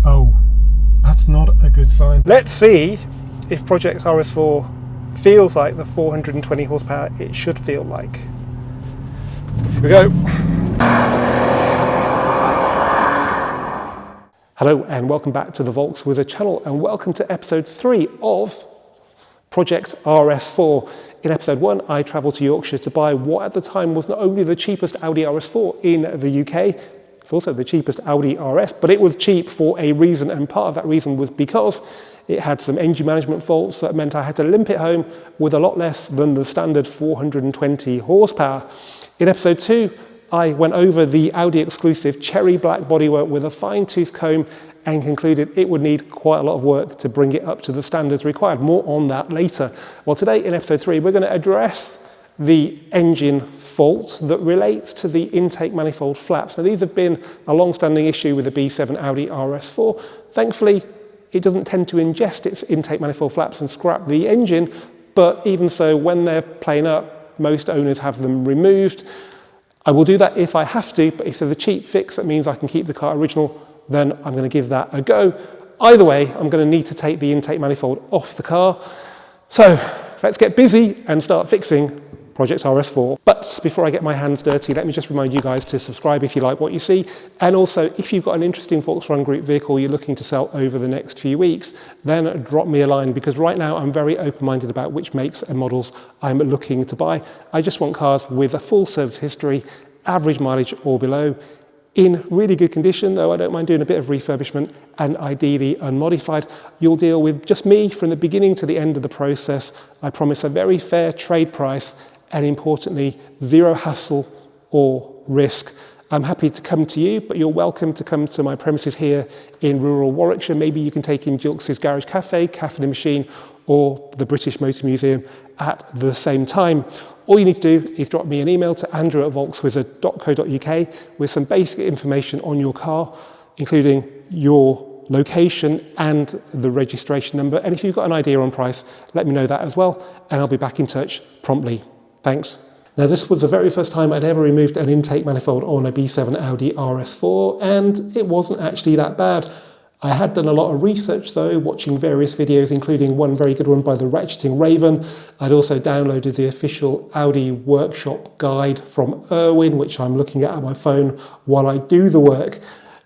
Oh, that's not a good sign. Let's see if Project RS4 feels like the 420 horsepower it should feel like. Here we go. Hello and welcome back to the Volks Wizard channel, and welcome to episode 3 of Project RS4. In episode 1, I travelled to Yorkshire to buy what at the time was not only the cheapest Audi RS4 in the UK, it's also the cheapest Audi RS, but it was cheap for a reason, and part of that reason was because it had some engine management faults that meant I had to limp it home with a lot less than the standard 420 horsepower. In episode 2, I went over the Audi exclusive cherry black bodywork with a fine-tooth comb and concluded it would need quite a lot of work to bring it up to the standards required. More on that later. Well, today in episode 3, we're going to address the engine fault that relates to the intake manifold flaps. Now, these have been a long-standing issue with the B7 Audi RS4. Thankfully, it doesn't tend to ingest its intake manifold flaps and scrap the engine, but even so, when they're playing up, most owners have them removed. I will do that if I have to, but if there's a cheap fix that means I can keep the car original, then I'm going to give that a go. Either way, I'm going to need to take the intake manifold off the car. So let's get busy and start fixing Project RS4. But before I get my hands dirty, let me just remind you guys to subscribe if you like what you see. And also, if you've got an interesting Volkswagen Group vehicle you're looking to sell over the next few weeks, then drop me a line, because right now I'm very open-minded about which makes and models I'm looking to buy. I just want cars with a full service history, average mileage or below, in really good condition, though I don't mind doing a bit of refurbishment, and ideally unmodified. You'll deal with just me from the beginning to the end of the process. I promise a very fair trade price, and importantly, zero hassle or risk. I'm happy to come to you, but you're welcome to come to my premises here in rural Warwickshire. Maybe you can take in Gilks' Garage Cafe, Caffeine and Machine, or the British Motor Museum at the same time. All you need to do is drop me an email to andrew@volkswizard.co.uk with some basic information on your car, including your location and the registration number. And if you've got an idea on price, let me know that as well, and I'll be back in touch promptly. Thanks. Now, this was the very first time I'd ever removed an intake manifold on a B7 Audi RS4, and it wasn't actually that bad. I had done a lot of research though, watching various videos, including one very good one by the Ratcheting Raven. I'd also downloaded the official Audi workshop guide from Irwin, which I'm looking at my phone while I do the work.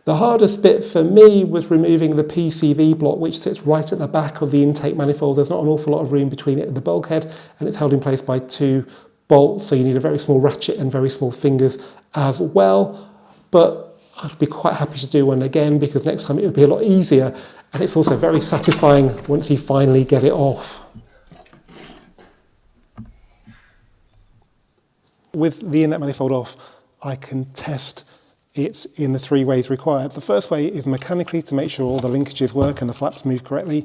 The hardest bit for me was removing the PCV block, which sits right at the back of the intake manifold. There's not an awful lot of room between it and the bulkhead, and it's held in place by 2 bolts, so you need a very small ratchet and very small fingers as well. But I'd be quite happy to do one again, because next time it would be a lot easier, and it's also very satisfying once you finally get it off. With the inlet manifold off, I can test it in the 3 ways required. The first way is mechanically, to make sure all the linkages work and the flaps move correctly.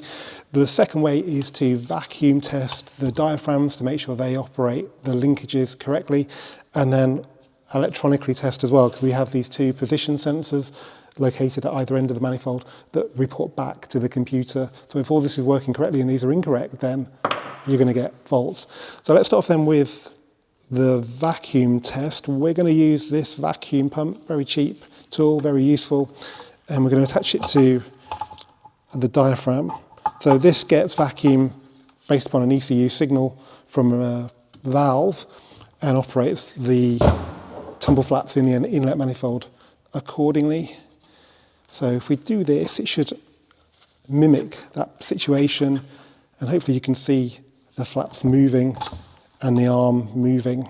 The second way is to vacuum test the diaphragms to make sure they operate the linkages correctly, and then electronically test as well, because we have these 2 position sensors located at either end of the manifold that report back to the computer. So if all this is working correctly and these are incorrect, then you're going to get faults. So let's start off then with the vacuum test. We're going to use this vacuum pump, very cheap tool, very useful, and we're going to attach it to the diaphragm. So this gets vacuum based upon an ECU signal from a valve and operates the tumble flaps in the inlet manifold accordingly. So if we do this, it should mimic that situation, and hopefully you can see the flaps moving and the arm moving.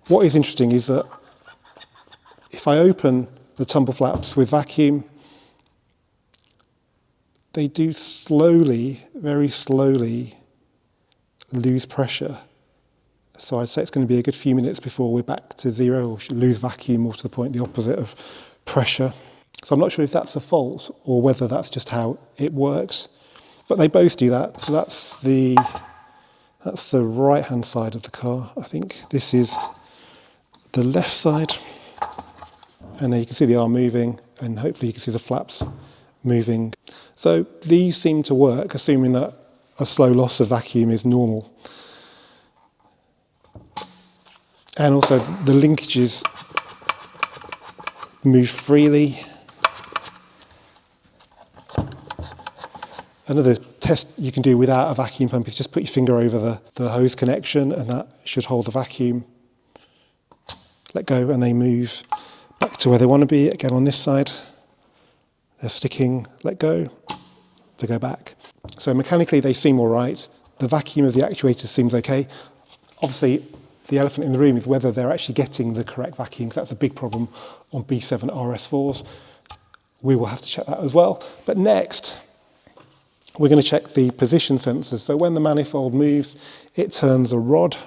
What is interesting is that if I open the tumble flaps with vacuum, they do slowly, very slowly lose pressure. So I'd say it's going to be a good few minutes before we're back to zero, or should lose vacuum, or to the point the opposite of pressure. So I'm not sure if that's a fault or whether that's just how it works, but they both do that. So that's the right-hand side of the car. I think this is the left side, and then you can see the arm moving, and hopefully you can see the flaps moving. So these seem to work, assuming that a slow loss of vacuum is normal. And also the linkages move freely. Another test you can do without a vacuum pump is just put your finger over the hose connection, and that should hold the vacuum. Let go and they move back to where they want to be. Again on this side, they're sticking, let go, they go back. So mechanically they seem all right. The vacuum of the actuator seems okay. Obviously the elephant in the room is whether they're actually getting the correct vacuum, because that's a big problem on B7 RS4'S. We will have to check that as well. But next, we're going to check the position sensors. So when the manifold moves, it turns a rod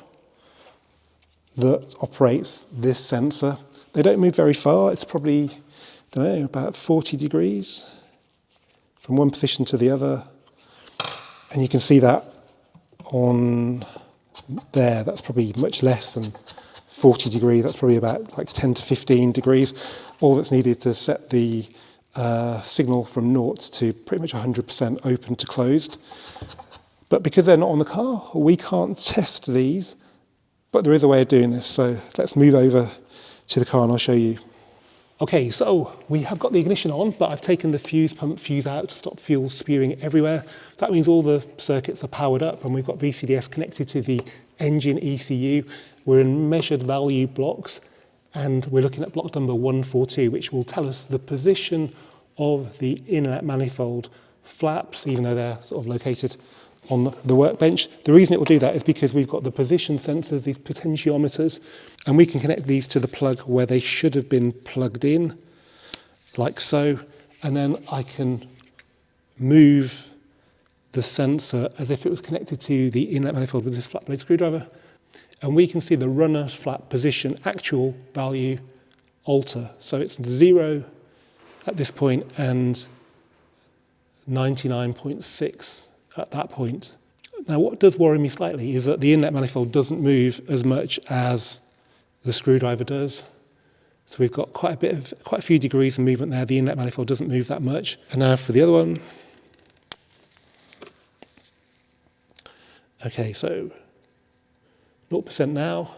that operates this sensor. They don't move very far. It's probably, I don't know, about 40 degrees from one position to the other. And you can see that on there. That's probably much less than 40 degrees. That's probably about like 10 to 15 degrees. All that's needed to set the signal from 0 to pretty much 100% open to closed. But because they're not on the car, we can't test these, but there is a way of doing this. So let's move over to the car and I'll show you. Okay, so we have got the ignition on, but I've taken the fuse pump fuse out to stop fuel spewing everywhere. That means all the circuits are powered up and we've got VCDS connected to the engine ECU. We're in measured value blocks, and we're looking at block number 142, which will tell us the position of the inlet manifold flaps, even though they're sort of located on the workbench. The reason it will do that is because we've got the position sensors, these potentiometers, and we can connect these to the plug where they should have been plugged in, like so, and then I can move the sensor as if it was connected to the inlet manifold with this flat blade screwdriver. And we can see the runner flap position actual value alter. So it's 0 at this point and 99.6 at that point. Now what does worry me slightly is that the inlet manifold doesn't move as much as the screwdriver does. So we've got quite a few degrees of movement there. The inlet manifold doesn't move that much. And now for the other one. Okay, so 0% now,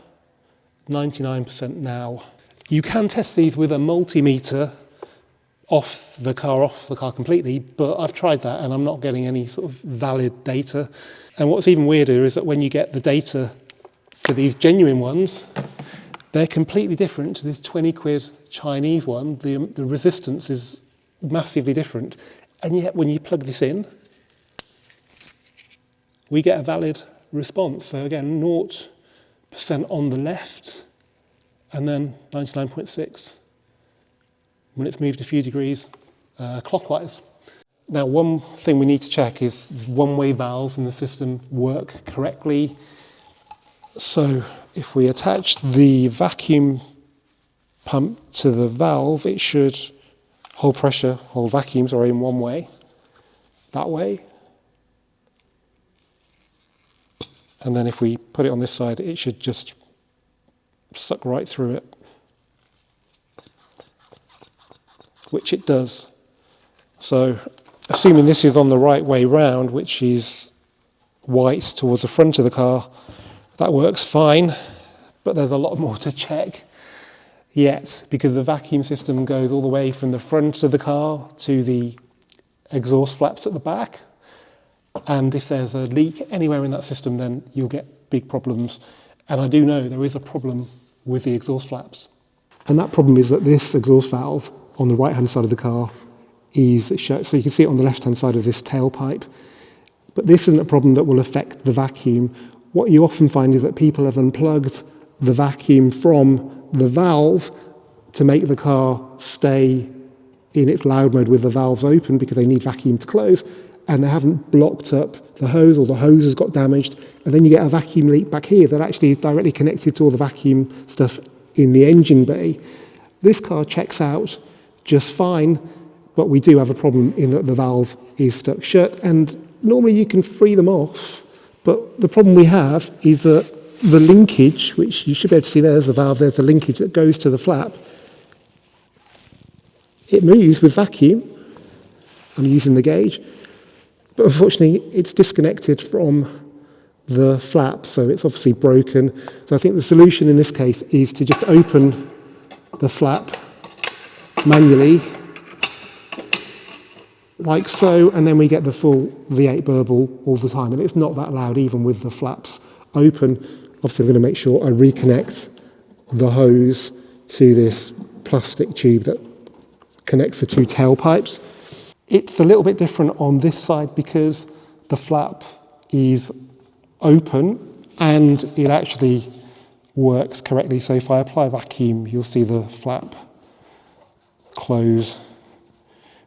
99% now. You can test these with a multimeter off the car completely, but I've tried that and I'm not getting any sort of valid data. And what's even weirder is that when you get the data for these genuine ones, they're completely different to this 20 quid Chinese one. The resistance is massively different. And yet when you plug this in, we get a valid response. So again, 0% on the left, and then 99.6 when it's moved a few degrees clockwise. Now, one thing we need to check is one-way valves in the system work correctly. So if we attach the vacuum pump to the valve, it should hold pressure, hold vacuum, sorry, in one way, that way. And then if we put it on this side, it should just suck right through it, which it does. So assuming this is on the right way round, which is white towards the front of the car, that works fine, but there's a lot more to check yet, because the vacuum system goes all the way from the front of the car to the exhaust flaps at the back. And if there's a leak anywhere in that system, then you'll get big problems. And I do know there is a problem with the exhaust flaps. And that problem is that this exhaust valve on the right-hand side of the car is shut. So you can see it on the left-hand side of this tailpipe. But this isn't a problem that will affect the vacuum. What you often find is that people have unplugged the vacuum from the valve to make the car stay in its loud mode with the valves open because they need vacuum to close, and they haven't blocked up the hose, or the hose has got damaged, and then you get a vacuum leak back here that actually is directly connected to all the vacuum stuff in the engine bay. This car checks out just fine, but we do have a problem in that the valve is stuck shut, and normally you can free them off, but the problem we have is that the linkage, which you should be able to see there's the valve, there's the linkage that goes to the flap, it moves with vacuum. I'm using the gauge, but unfortunately it's disconnected from the flap, so it's obviously broken. So I think the solution in this case is to just open the flap manually, like so, and then we get the full V8 burble all the time, and it's not that loud even with the flaps open. Obviously I'm going to make sure I reconnect the hose to this plastic tube that connects the two tailpipes. It's a little bit different on this side because the flap is open and it actually works correctly. So if I apply vacuum, you'll see the flap close,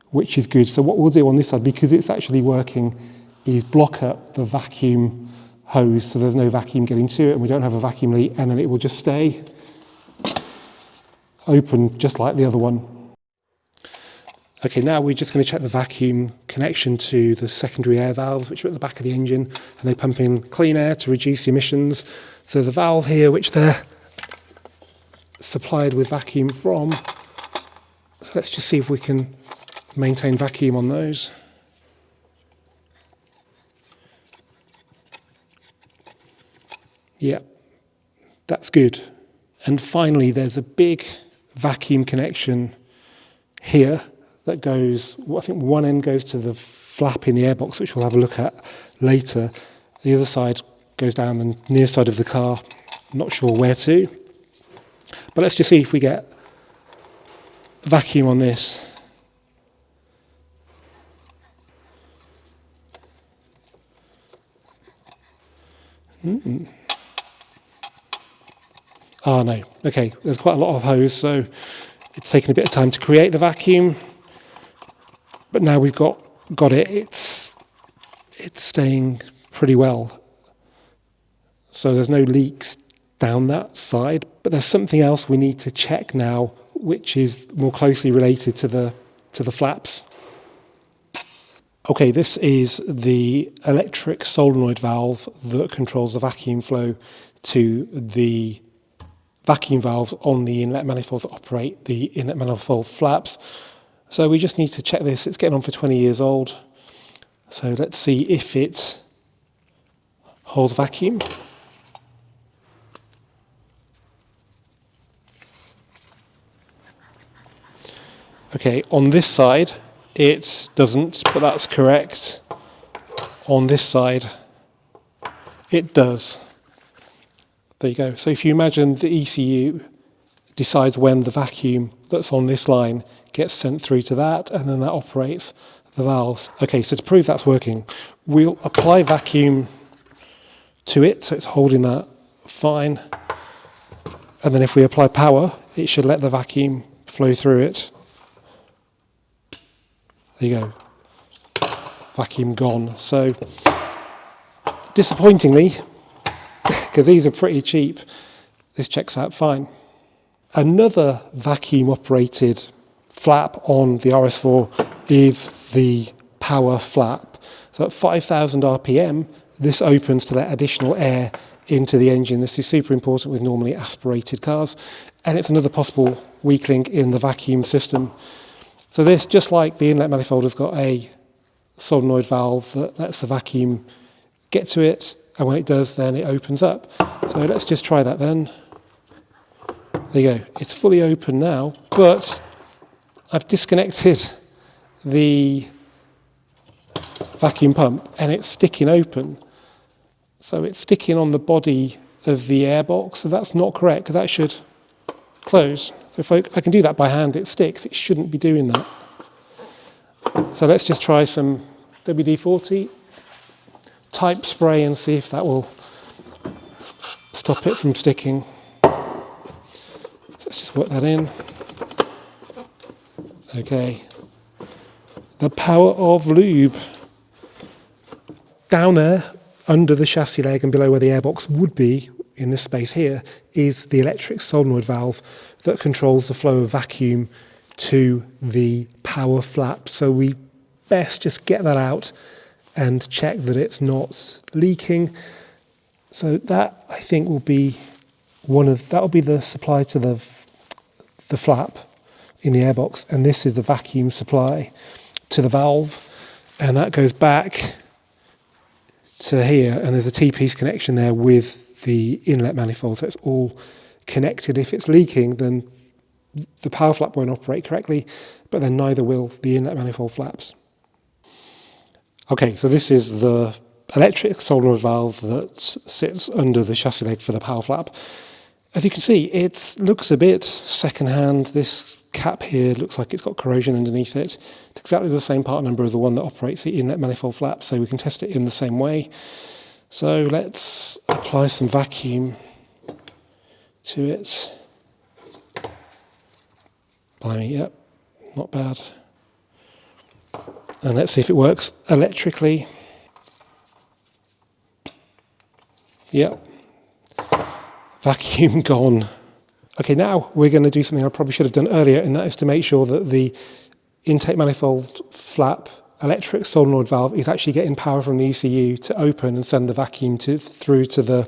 which is good. So what we'll do on this side, because it's actually working, is block up the vacuum hose so there's no vacuum getting to it and we don't have a vacuum leak, and then it will just stay open just like the other one. Okay, now we're just going to check the vacuum connection to the secondary air valves, which are at the back of the engine, and they pump in clean air to reduce emissions. So the valve here, which they're supplied with vacuum from, so let's just see if we can maintain vacuum on those. Yeah, that's good. And finally, there's a big vacuum connection here that goes, I think one end goes to the flap in the airbox, which we'll have a look at later. The other side goes down the near side of the car. I'm not sure where to. But let's just see if we get vacuum on this. Ah, no. Okay, there's quite a lot of hose, so it's taken a bit of time to create the vacuum. But now we've got it, it's staying pretty well. So there's no leaks down that side, but there's something else we need to check now, which is more closely related to the flaps. Okay, this is the electric solenoid valve that controls the vacuum flow to the vacuum valves on the inlet manifolds that operate the inlet manifold flaps. So we just need to check this. It's getting on for 20 years old. So let's see if it holds vacuum. Okay, on this side it doesn't, but that's correct. On this side it does. There you go. So if you imagine the ECU decides when the vacuum that's on this line gets sent through to that, and then that operates the valves. Okay, so to prove that's working, we'll apply vacuum to it, so it's holding that fine. And then if we apply power, it should let the vacuum flow through it. There you go. Vacuum gone. So, disappointingly, because these are pretty cheap, this checks out fine. Another vacuum operated flap on the RS4 is the power flap. So at 5,000 RPM, this opens to let additional air into the engine. This is super important with normally aspirated cars, and it's another possible weak link in the vacuum system. So this, just like the inlet manifold, has got a solenoid valve that lets the vacuum get to it, and when it does, then it opens up. So let's just try that then. There you go. It's fully open now, but I've disconnected the vacuum pump and it's sticking open. So it's sticking on the body of the airbox, so that's not correct, because that should close. So if I can do that by hand, it sticks. It shouldn't be doing that. So let's just try some WD-40 type spray and see if that will stop it from sticking. Let's just work that in. Okay. The power of lube. Down there, under the chassis leg and below where the airbox would be, in this space here, is the electric solenoid valve that controls the flow of vacuum to the power flap. So we best just get that out and check that it's not leaking. So that, I think, will be that'll be the supply to the flap in the airbox, and this is the vacuum supply to the valve, and that goes back to here, and there's a T-piece connection there with the inlet manifold, so it's all connected. If it's leaking, then the power flap won't operate correctly, but then neither will the inlet manifold flaps. Okay, so this is the electric solenoid valve that sits under the chassis leg for the power flap. As you can see, it looks a bit second-hand. This cap here looks like it's got corrosion underneath it. It's exactly the same part number as the one that operates the inlet manifold flap, so we can test it in the same way. So let's apply some vacuum to it. Blimey, yep, not bad. And let's see if it works electrically. Yep. Vacuum gone. Okay, now we're going to do something I probably should have done earlier, and that is to make sure that the intake manifold flap electric solenoid valve is actually getting power from the ECU to open and send the vacuum through to the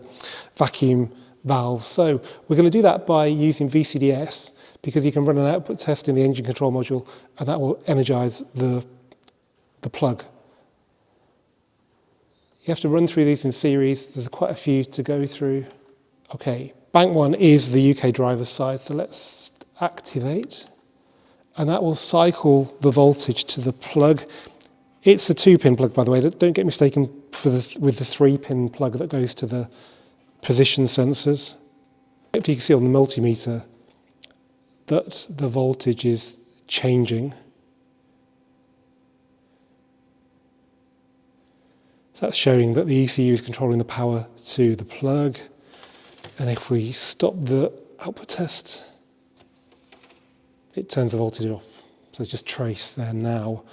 vacuum valve. So we're going to do that by using VCDS, because you can run an output test in the engine control module, and that will energize the plug. You have to run through these in series. There's quite a few to go through. Okay, bank 1 is the UK driver's side, so let's activate. And that will cycle the voltage to the plug. It's a 2-pin plug, by the way. Don't get mistaken with the 3-pin plug that goes to the position sensors. You can see on the multimeter that the voltage is changing. That's showing that the ECU is controlling the power to the plug. And if we stop the output test, it turns the voltage off. So it's just trace there now.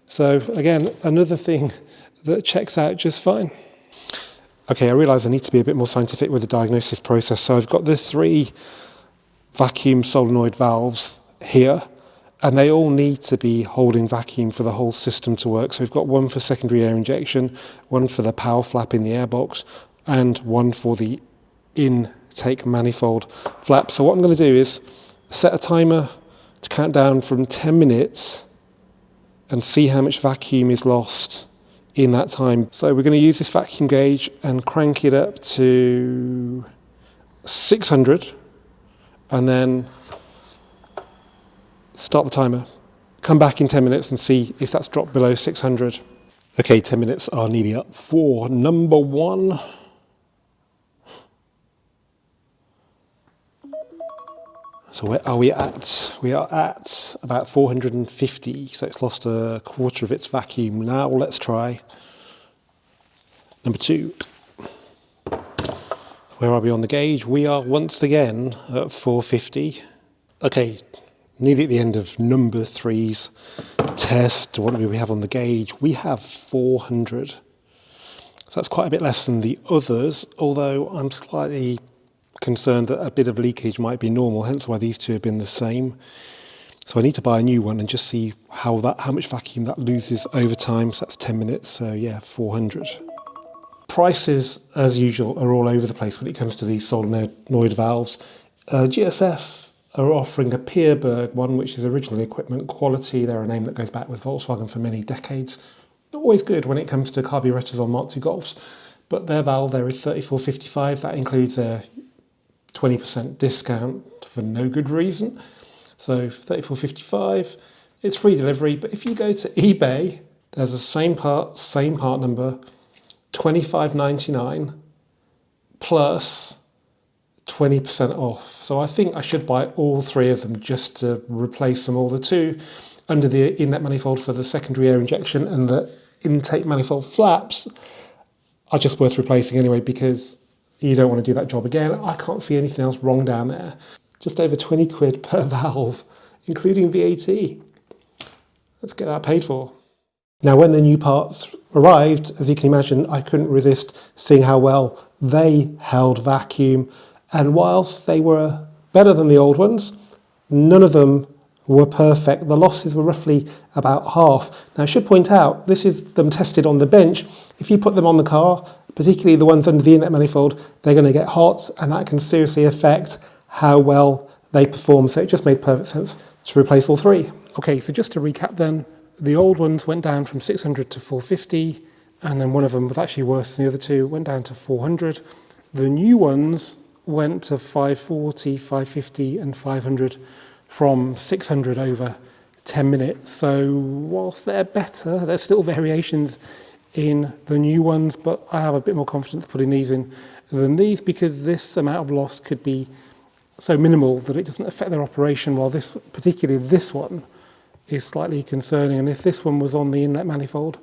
So again, another thing that checks out just fine. Okay, I realise I need to be a bit more scientific with the diagnosis process. So I've got the 3 vacuum solenoid valves here, and they all need to be holding vacuum for the whole system to work. So we've got one for secondary air injection, one for the power flap in the airbox, and one for the intake manifold flap. So what I'm going to do is set a timer to count down from 10 minutes and see how much vacuum is lost in that time. So we're going to use this vacuum gauge and crank it up to 600 and then start the timer. Come back in 10 minutes and see if that's dropped below 600. Okay, 10 minutes are nearly up for number 1. So where are we at? We are at about 450, so it's lost a quarter of its vacuum. Now let's try number 2. Where are we on the gauge? We are once again at 450. Okay, nearly at the end of number 3's test. What do we have on the gauge? We have 400. So that's quite a bit less than the others, although I'm slightly concerned that a bit of leakage might be normal, hence why these two have been the same. So I need to buy a new one and just see how much vacuum that loses over time. So that's 10 minutes, so yeah, 400. Prices, as usual, are all over the place when it comes to these solenoid valves. GSF are offering a Pierberg one, which is original equipment quality. They're a name that goes back with Volkswagen for many decades. Always good when it comes to carburetors on Mark II Golfs, but their valve there is 34.55. That includes a 20% discount for no good reason. So 34.55. It's free delivery, but if you go to eBay, there's the same part number, 25.99 plus 20% off. So I think I should buy all 3 of them just to replace them all. The 2 under the inlet manifold for the secondary air injection and the intake manifold flaps are just worth replacing anyway, because you don't want to do that job again. I can't see anything else wrong down there. Just over 20 quid per valve, including VAT. Let's get that paid for. Now, when the new parts arrived, as you can imagine, I couldn't resist seeing how well they held vacuum. And whilst they were better than the old ones, none of them were perfect. The losses were roughly about half. Now, I should point out, this is them tested on the bench. If you put them on the car, particularly the ones under the inlet manifold, they're going to get hot, and that can seriously affect how well they perform. So it just made perfect sense to replace all 3. Okay, so just to recap then, the old ones went down from 600 to 450, and then one of them was actually worse than the other 2, went down to 400. The new ones went to 540, 550 and 500, from 600 over 10 minutes. So whilst they're better, there's still variations in the new ones, but I have a bit more confidence putting these in than these because this amount of loss could be so minimal that it doesn't affect their operation, while this, particularly this one, is slightly concerning. And if this one was on the inlet manifold,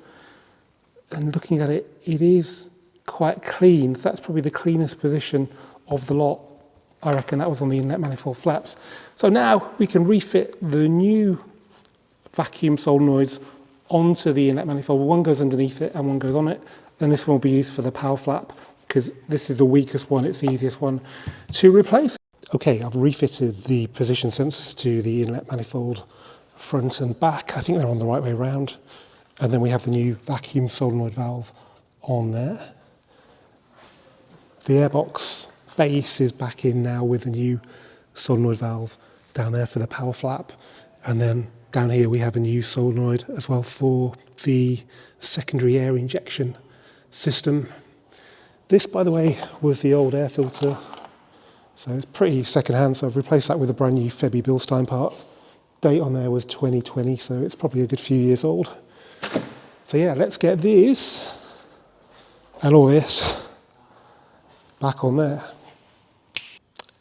and looking at it, it is quite clean. So that's probably the cleanest position of the lot. I reckon that was on the inlet manifold flaps. So now we can refit the new vacuum solenoids onto the inlet manifold. One goes underneath it and one goes on it. Then this one will be used for the power flap because this is the weakest one. It's the easiest one to replace. Okay, I've refitted the position sensors to the inlet manifold front and back. I think they're on the right way around. And then we have the new vacuum solenoid valve on there. The airbox base is back in now with the new solenoid valve down there for the power flap. And then down here we have a new solenoid as well for the secondary air injection system. This, by the way, was the old air filter. So it's pretty second-hand, so I've replaced that with a brand new Febby Bilstein part. Date on there was 2020, so it's probably a good few years old. So yeah, let's get this and all this back on there.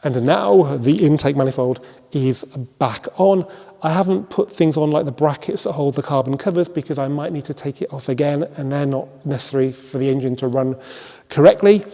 And now the intake manifold is back on. I haven't put things on like the brackets that hold the carbon covers because I might need to take it off again and they're not necessary for the engine to run correctly.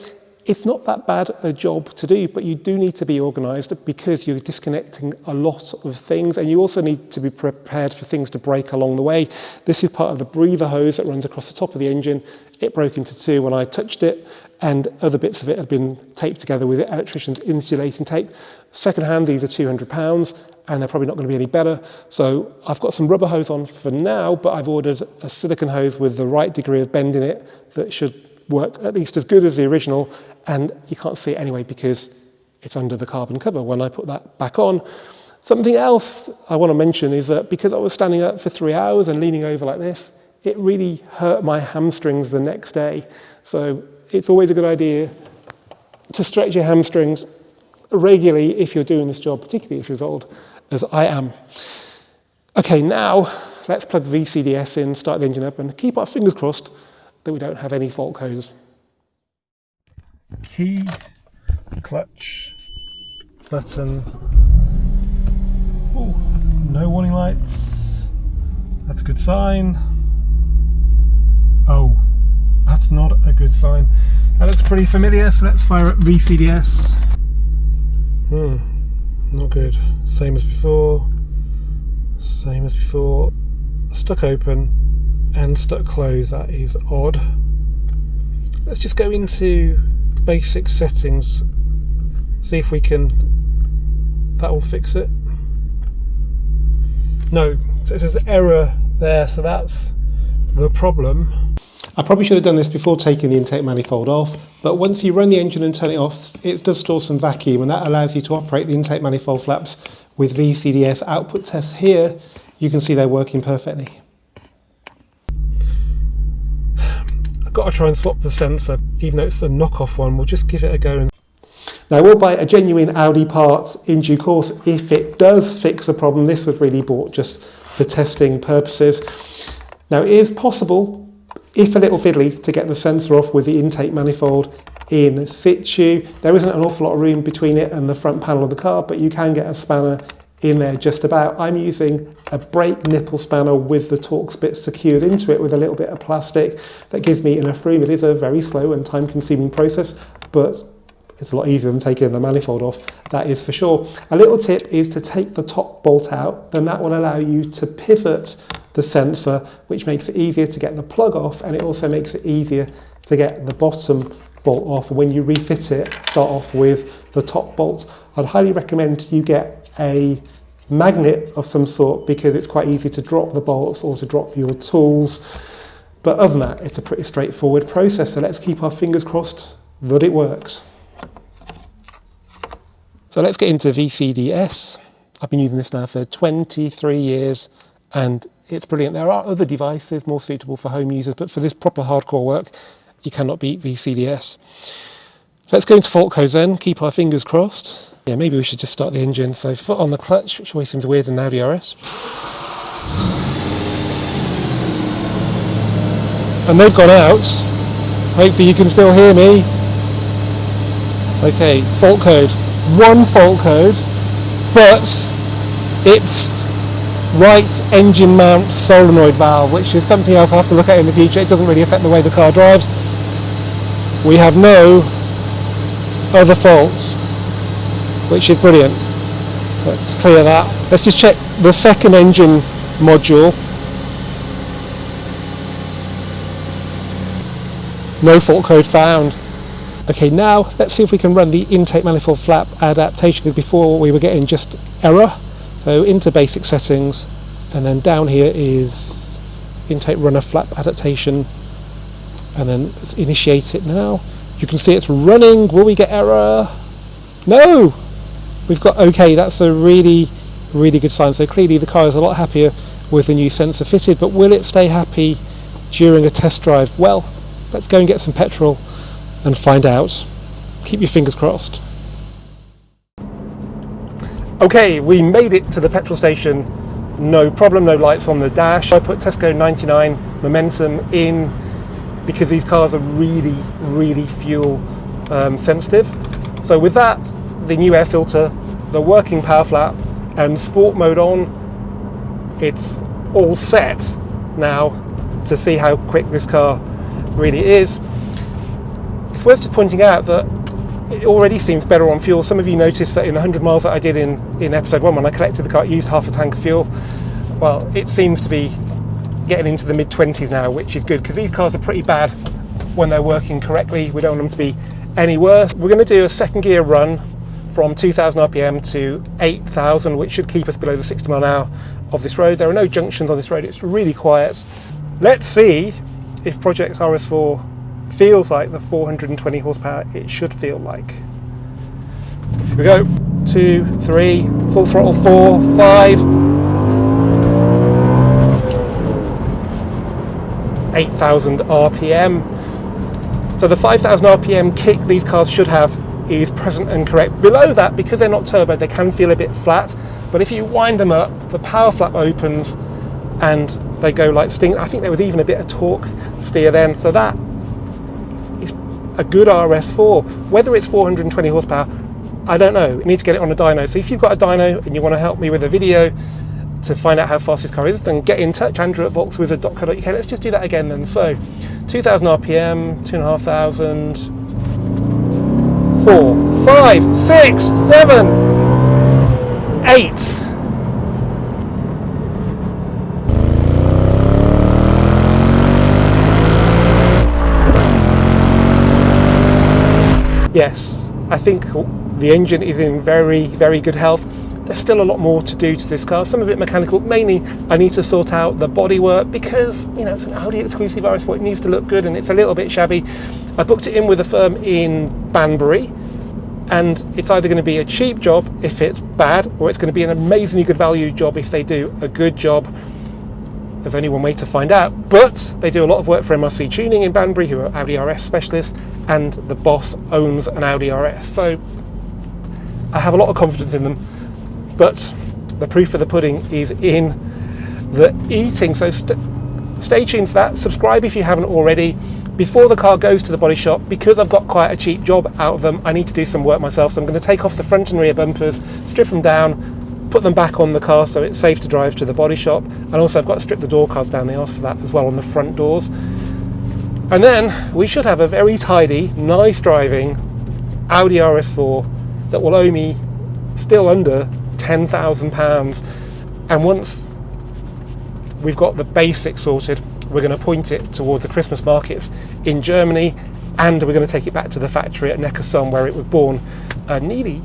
It's not that bad a job to do, but you do need to be organised because you're disconnecting a lot of things and you also need to be prepared for things to break along the way. This is part of the breather hose that runs across the top of the engine. It broke into two when I touched it and other bits of it had been taped together with the electrician's insulating tape. Second-hand, these are £200 and they're probably not going to be any better. So I've got some rubber hose on for now, but I've ordered a silicone hose with the right degree of bend in it that should work at least as good as the original, and you can't see it anyway because it's under the carbon cover when I put that back on. Something else I want to mention is that because I was standing up for 3 hours and leaning over like this, it really hurt my hamstrings the next day. So it's always a good idea to stretch your hamstrings regularly if you're doing this job, particularly if you're as old as I am. Okay, now let's plug the VCDS in, start the engine up, and keep our fingers crossed that we don't have any fault codes. Key, clutch, button. Oh, no warning lights. That's a good sign. Oh, that's not a good sign. That looks pretty familiar, so let's fire up VCDS. Not good. Same as before. Same as before. Stuck open and stuck closed. That is odd. Let's just go into basic settings, see if we can, that will fix it. No, so it says error there, so that's the problem. I probably should have done this before taking the intake manifold off, but once you run the engine and turn it off, it does store some vacuum and that allows you to operate the intake manifold flaps with VCDS output tests. Here you can see they're working perfectly. I've got to try and swap the sensor, even though it's a knockoff one. We'll just give it a go. Now we'll buy a genuine Audi parts in due course if it does fix a problem. This was really bought just for testing purposes. Now it is possible, if a little fiddly, to get the sensor off with the intake manifold in situ. There isn't an awful lot of room between it and the front panel of the car, but you can get a spanner in there just about. I'm using a brake nipple spanner with the Torx bit secured into it with a little bit of plastic. That gives me enough room. It is a very slow and time-consuming process, but it's a lot easier than taking the manifold off, that is for sure. A little tip is to take the top bolt out, then that will allow you to pivot the sensor, which makes it easier to get the plug off, and it also makes it easier to get the bottom bolt off. When you refit it, start off with the top bolt. I'd highly recommend you get a magnet of some sort because it's quite easy to drop the bolts or to drop your tools. But other than that, it's a pretty straightforward process. So let's keep our fingers crossed that it works. So let's get into VCDS. I've been using this now for 23 years and it's brilliant. There are other devices more suitable for home users, but for this proper hardcore work, you cannot beat VCDS. Let's go into fault codes then, keep our fingers crossed. Yeah, maybe we should just start the engine. So foot on the clutch, which always seems weird in an Audi RS. And they've gone out. Hopefully you can still hear me. Okay, fault code. One fault code, but it's right engine mount solenoid valve, which is something else I'll have to look at in the future. It doesn't really affect the way the car drives. We have no other faults, which is brilliant. Let's clear that. Let's just check the second engine module. No fault code found. Okay, now let's see if we can run the intake manifold flap adaptation, because before we were getting just error. So into basic settings, and then down here is intake runner flap adaptation, and then let's initiate it now. You can see it's running. Will we get error? No! We've got okay. That's a really good sign. So clearly the car is a lot happier with the new sensor fitted, but will it stay happy during a test drive? Well, let's go and get some petrol and find out. Keep your fingers crossed. Okay, we made it to the petrol station. No problem, no lights on the dash. I put Tesco 99 Momentum in because these cars are really fuel sensitive. So with that, the new air filter, the working power flap, and sport mode on, it's all set now to see how quick this car really is. It's worth just pointing out that it already seems better on fuel. Some of you noticed that in the 100 miles that I did in episode 1 when I collected the car, it used half a tank of fuel. Well, it seems to be getting into the mid-20s now, which is good because these cars are pretty bad when they're working correctly. We don't want them to be any worse. We're going to do a second gear run from 2,000 RPM to 8,000, which should keep us below the 60 mile an hour of this road. There are no junctions on this road. It's really quiet. Let's see if Project RS4 feels like the 420 horsepower it should feel like. Here we go. 2, 3, full throttle, 4, 5, 8,000 RPM. So the 5,000 RPM kick these cars should have is present and correct. Below that, because they're not turbo, they can feel a bit flat, but if you wind them up, the power flap opens and they go like sting. I think there was even a bit of torque steer then, so that is a good RS4. Whether it's 420 horsepower, I don't know. You need to get it on a dyno. So if you've got a dyno and you want to help me with a video to find out how fast this car is, then get in touch, Andrew at volkswizard.co.uk. Let's just do that again then. So 2,000 RPM, 2,500, 4, 5, 6, 7, 8. Yes, I think the engine is in very good health. There's still a lot more to do to this car, some of it mechanical. Mainly I need to sort out the bodywork because, you know, it's an Audi exclusive RS4, it needs to look good and it's a little bit shabby. I booked it in with a firm in Banbury, and it's either going to be a cheap job if it's bad, or it's going to be an amazingly good value job if they do a good job. There's only one way to find out, but they do a lot of work for MRC Tuning in Banbury, who are Audi RS specialists, and the boss owns an Audi RS. So I have a lot of confidence in them, but the proof of the pudding is in the eating. So stay tuned for that. Subscribe if you haven't already. Before the car goes to the body shop, because I've got quite a cheap job out of them, I need to do some work myself. So I'm going to take off the front and rear bumpers, strip them down, put them back on the car so it's safe to drive to the body shop. And also I've got to strip the door cards down. They asked for that as well on the front doors. And then we should have a very tidy, nice driving Audi RS4 that will owe me still under £10,000. And once we've got the basics sorted, we're going to point it towards the Christmas markets in Germany, and we're going to take it back to the factory at Neckarsulm where it was born nearly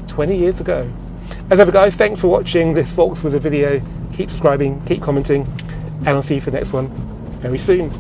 20 years ago. As ever guys, thanks for watching this VolksWizard video. Keep subscribing, keep commenting, and I'll see you for the next one very soon.